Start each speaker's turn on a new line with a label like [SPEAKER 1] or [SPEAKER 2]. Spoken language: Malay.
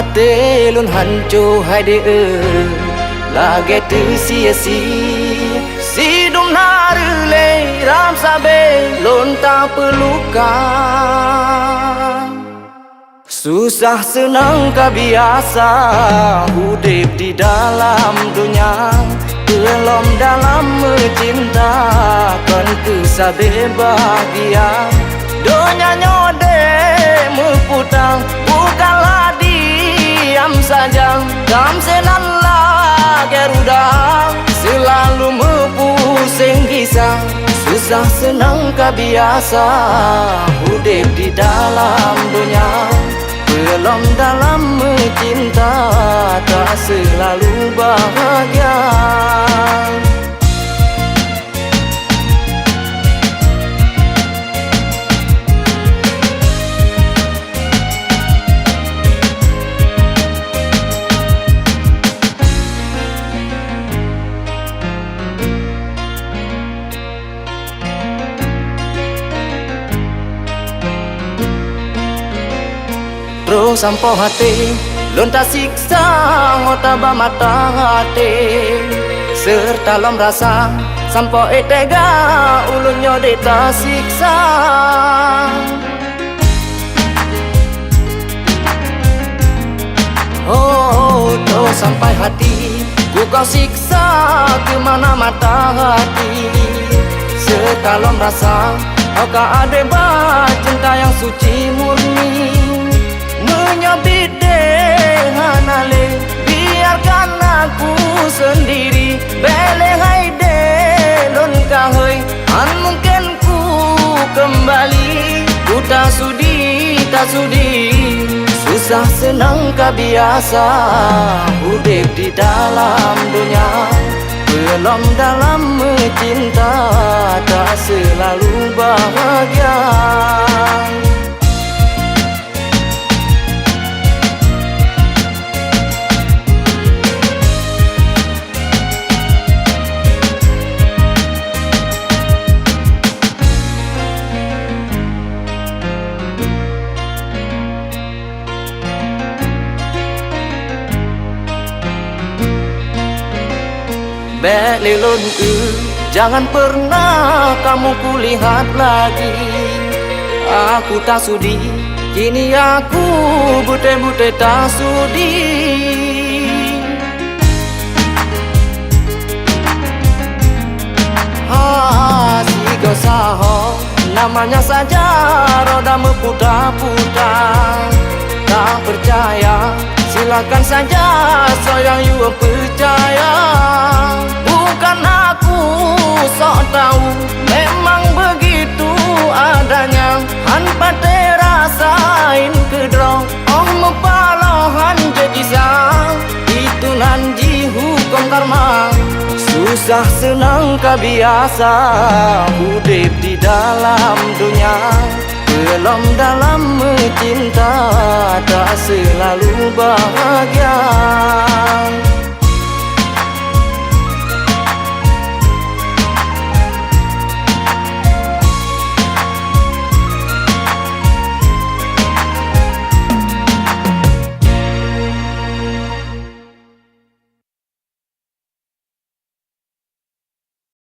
[SPEAKER 1] hati lun hancur hai de lage tu sia-sia sidum narule ram sabe lun tak perlukan. Susah senang kah biasa hidup di dalam dunia, belum dalam mencinta kan kesabe bahagia. Dunia nyode meputang bukanlah diam saja, dam senanlah Garuda selalu mepusing kisah. Susah senang kah biasa hidup di dalam dunia, belum dalam mencinta tak selalu bahagia. Terus sampo hati lun tak siksa ngota ba mata hati, serta lom rasa sampo tega ulun nyo de tak siksa. Oh, terus sampai hati ku kau siksa ke mana mata hati, serta lom rasa kau ka ada ba cinta yang suci murni. Menyabit dehanale biarkan aku sendiri, bele hai de lon kahoi an mungkin ku kembali. Ku tak sudi susah senang kah biasa hidup di dalam dunia, belum dalam mencinta tak selalu bahagia. Belilun jangan pernah kamu kulihat lagi. Aku tak sudi, kini aku bute-bute tak sudi. Si gosaho namanya saja roda meputar-putar. Tak percaya silakan saja, sayang you percaya. Bukan aku sok tahu, memang begitu adanya. Han pate rasain kedrong, oh mepalohan jadi sang. Itu nanti hukum karma. Susah senang kah biasa hidup di dalam dunia, belum dalam mencinta tak selalu bahagia.